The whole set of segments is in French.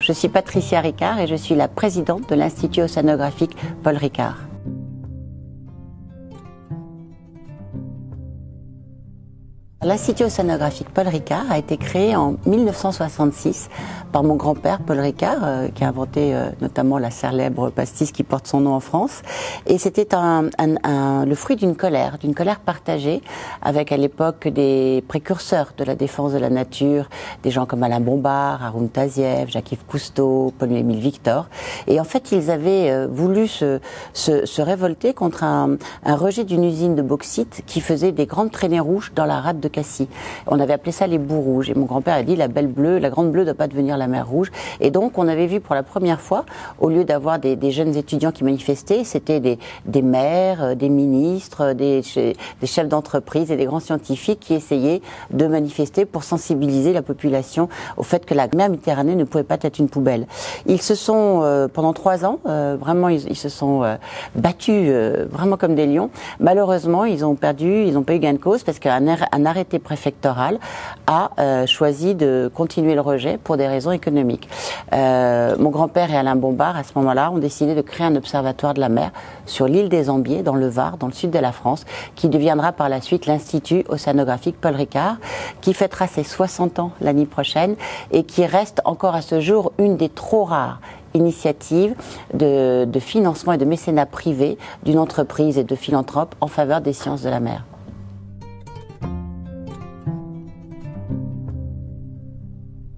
Je suis Patricia Ricard et je suis la présidente de l'Institut océanographique Paul Ricard. L'Institut océanographique Paul Ricard a été créé en 1966 par mon grand-père Paul Ricard, qui a inventé notamment la célèbre pastis qui porte son nom en France. Et c'était le fruit d'une colère partagée avec à l'époque des précurseurs de la défense de la nature, des gens comme Alain Bombard, Haroun Tazieff, Jacques-Yves Cousteau, Paul-Émile Victor. Et en fait, ils avaient voulu se révolter contre un rejet d'une usine de bauxite qui faisait des grandes traînées rouges dans la rade de Cassis. On avait appelé ça les boues rouges. Et mon grand-père a dit la belle bleue, la grande bleue ne doit pas devenir la mer rouge. Et donc on avait vu pour la première fois, au lieu d'avoir des jeunes étudiants qui manifestaient, c'était des maires, des ministres, des chefs d'entreprise et des grands scientifiques qui essayaient de manifester pour sensibiliser la population au fait que la mer Méditerranée ne pouvait pas être une poubelle. Ils se sont, pendant 3 ans, vraiment ils se sont battus vraiment comme des lions. Malheureusement, ils n'ont pas eu gain de cause parce qu'un arrêté préfectoral a choisi de continuer le rejet pour des raisons économiques. Mon grand-père et Alain Bombard, à ce moment-là, ont décidé de créer un observatoire de la mer sur l'île des Ambiers, dans le Var, dans le sud de la France, qui deviendra par la suite l'Institut océanographique Paul Ricard, qui fêtera ses 60 ans l'année prochaine et qui reste encore à ce jour une des trop rares initiatives de financement et de mécénat privé d'une entreprise et de philanthropes en faveur des sciences de la mer.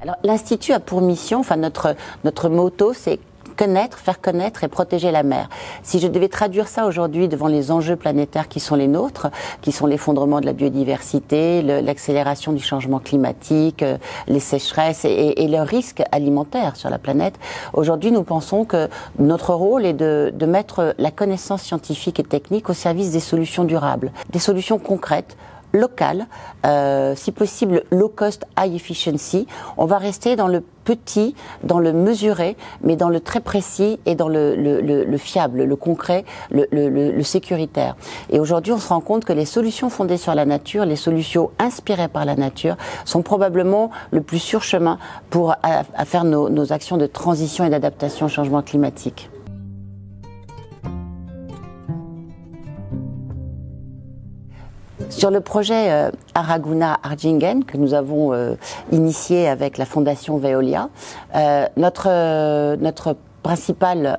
Alors, l'Institut a pour mission, enfin notre motto, c'est connaître, faire connaître et protéger la mer. Si je devais traduire ça aujourd'hui devant les enjeux planétaires qui sont les nôtres, qui sont l'effondrement de la biodiversité, l'accélération du changement climatique, les sécheresses et le risque alimentaire sur la planète, aujourd'hui nous pensons que notre rôle est de mettre la connaissance scientifique et technique au service des solutions durables, des solutions concrètes, locales, si possible low cost, high efficiency. On va rester dans le petit, dans le mesuré, mais dans le très précis et dans le fiable, le concret, le sécuritaire. Et aujourd'hui, on se rend compte que les solutions fondées sur la nature, les solutions inspirées par la nature, sont probablement le plus sûr chemin pour à faire nos actions de transition et d'adaptation au changement climatique. Sur le projet Araguna-Ardjingen que nous avons initié avec la fondation Veolia, notre principale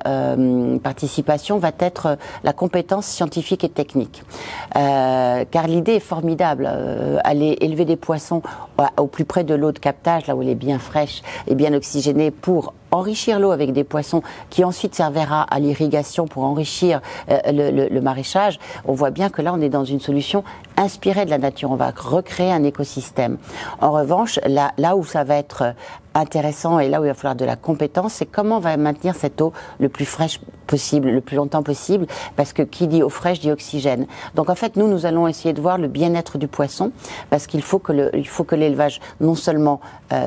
participation va être la compétence scientifique et technique. Car l'idée est formidable, aller élever des poissons au plus près de l'eau de captage, là où elle est bien fraîche et bien oxygénée, pour enrichir l'eau avec des poissons qui ensuite servira à l'irrigation pour enrichir le maraîchage. On voit bien que là on est dans une solution inspirée de la nature, on va recréer un écosystème. En revanche, là où ça va être intéressant et là où il va falloir de la compétence, c'est comment on va maintenir cette eau le plus fraîche possible, le plus longtemps possible, parce que qui dit eau fraîche dit oxygène. Donc en fait, nous allons essayer de voir le bien-être du poisson, parce qu'il faut que l'élevage non seulement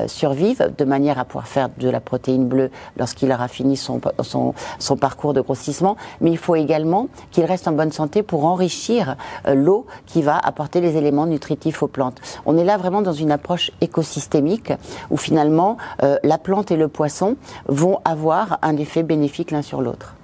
survive de manière à pouvoir faire de la protéine bleue lorsqu'il aura fini son parcours de grossissement, mais il faut également qu'il reste en bonne santé pour enrichir l'eau qui va apporter les éléments nutritifs aux plantes. On est là vraiment dans une approche écosystémique où finalement la plante et le poisson vont avoir un effet bénéfique l'un sur l'autre.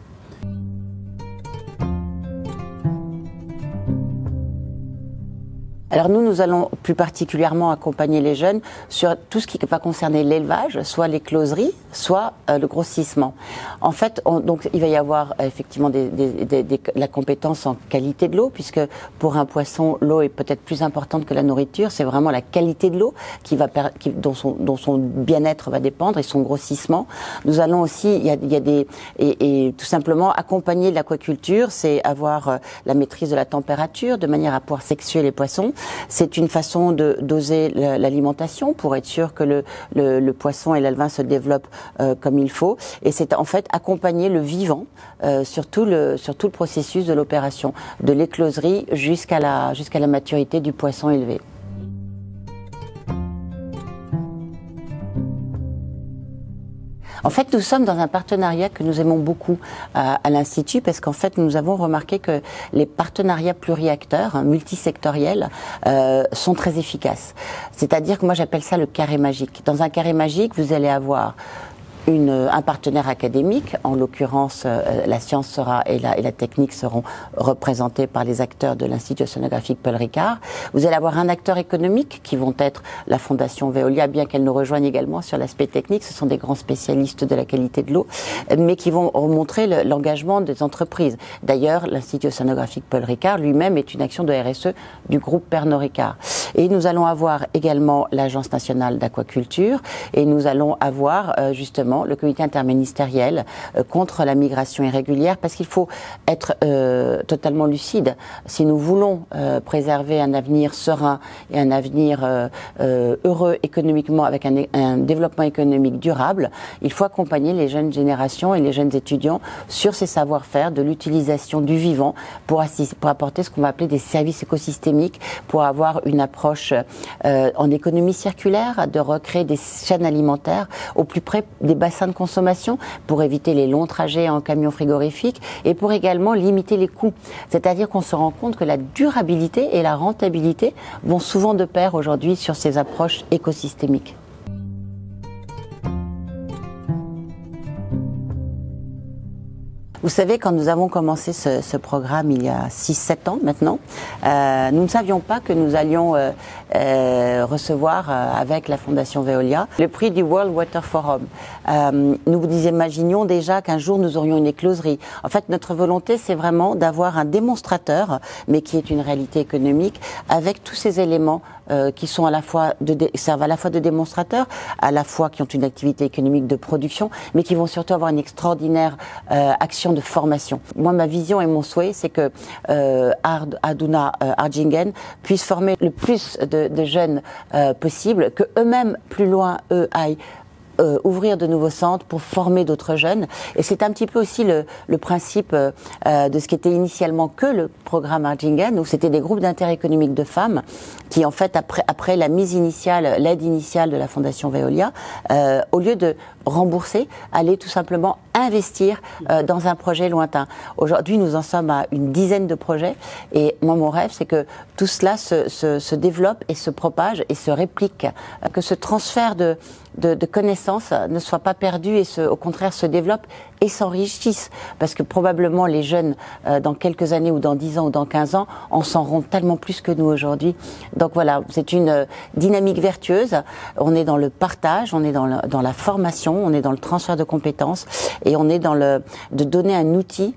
Alors nous allons plus particulièrement accompagner les jeunes sur tout ce qui va concerner l'élevage, soit les closeries, soit le grossissement. En fait, donc il va y avoir effectivement la compétence en qualité de l'eau, puisque pour un poisson, l'eau est peut-être plus importante que la nourriture. C'est vraiment la qualité de l'eau dont son bien-être va dépendre et son grossissement. Nous allons aussi, il y a tout simplement accompagner l'aquaculture, c'est avoir la maîtrise de la température de manière à pouvoir sexuer les poissons. C'est une façon de doser l'alimentation pour être sûr que le poisson et l'alevin se développent comme il faut. Et c'est en fait accompagner le vivant sur tout le processus de l'opération, de l'écloserie jusqu'à la maturité du poisson élevé. En fait, nous sommes dans un partenariat que nous aimons beaucoup à l'Institut, parce qu'en fait, nous avons remarqué que les partenariats pluriacteurs, multisectoriels, sont très efficaces. C'est-à-dire que moi, j'appelle ça le carré magique. Dans un carré magique, vous allez avoir un partenaire académique, en l'occurrence la science et la technique seront représentés par les acteurs de l'Institut océanographique Paul Ricard. Vous allez avoir un acteur économique qui vont être la Fondation Veolia, bien qu'elle nous rejoigne également sur l'aspect technique. Ce sont des grands spécialistes de la qualité de l'eau, mais qui vont montrer l'engagement des entreprises. D'ailleurs, l'Institut océanographique Paul Ricard lui-même est une action de RSE du groupe Pernod Ricard. Et nous allons avoir également l'Agence nationale d'aquaculture et nous allons avoir justement le comité interministériel contre la migration irrégulière, parce qu'il faut être totalement lucide. Si nous voulons préserver un avenir serein et un avenir heureux économiquement, avec un développement économique durable, il faut accompagner les jeunes générations et les jeunes étudiants sur ces savoir-faire de l'utilisation du vivant pour apporter ce qu'on va appeler des services écosystémiques, pour avoir une approche en économie circulaire, de recréer des chaînes alimentaires au plus près des bassins de consommation pour éviter les longs trajets en camion frigorifique et pour également limiter les coûts. C'est-à-dire qu'on se rend compte que la durabilité et la rentabilité vont souvent de pair aujourd'hui sur ces approches écosystémiques. Vous savez, quand nous avons commencé ce programme il y a 6-7 ans maintenant, nous ne savions pas que nous allions recevoir avec la Fondation Veolia le prix du World Water Forum. Nous vous imaginions déjà qu'un jour nous aurions une écloserie. En fait, notre volonté, c'est vraiment d'avoir un démonstrateur, mais qui est une réalité économique, avec tous ces éléments qui sont servent à la fois de démonstrateurs, à la fois qui ont une activité économique de production, mais qui vont surtout avoir une extraordinaire action de formation. Moi, ma vision et mon souhait, c'est que Arduna Ardjingen puisse former le plus de jeunes possible, que eux-mêmes, plus loin, aillent ouvrir de nouveaux centres pour former d'autres jeunes. Et c'est un petit peu aussi le principe de ce qui était initialement que le programme Ardjingen, où c'était des groupes d'intérêt économique de femmes qui, en fait, après la mise initiale, l'aide initiale de la Fondation Veolia, au lieu de rembourser, allaient tout simplement investir dans un projet lointain. Aujourd'hui, nous en sommes à une dizaine de projets. Et moi, mon rêve, c'est que tout cela se développe et se propage et se réplique. Que ce transfert de connaissances ne soit pas perdu et au contraire se développe et s'enrichissent. Parce que probablement les jeunes, dans quelques années ou dans 10 ans ou dans 15 ans, en sauront tellement plus que nous aujourd'hui. Donc voilà, c'est une dynamique vertueuse. On est dans le partage, on est dans la formation, on est dans le transfert de compétences et on est dans de donner un outil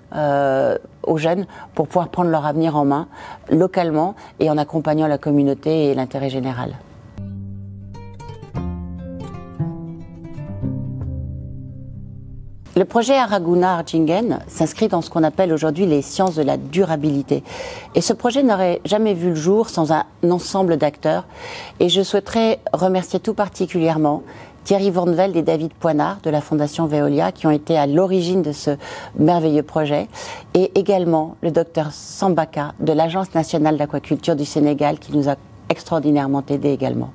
aux jeunes pour pouvoir prendre leur avenir en main localement et en accompagnant la communauté et l'intérêt général. Le projet Arduna Ardjingen s'inscrit dans ce qu'on appelle aujourd'hui les sciences de la durabilité. Et ce projet n'aurait jamais vu le jour sans un ensemble d'acteurs. Et je souhaiterais remercier tout particulièrement Thierry Van Velde et David Poinard de la Fondation Veolia qui ont été à l'origine de ce merveilleux projet. Et également le docteur Sambaka de l'Agence nationale d'aquaculture du Sénégal qui nous a extraordinairement aidés également.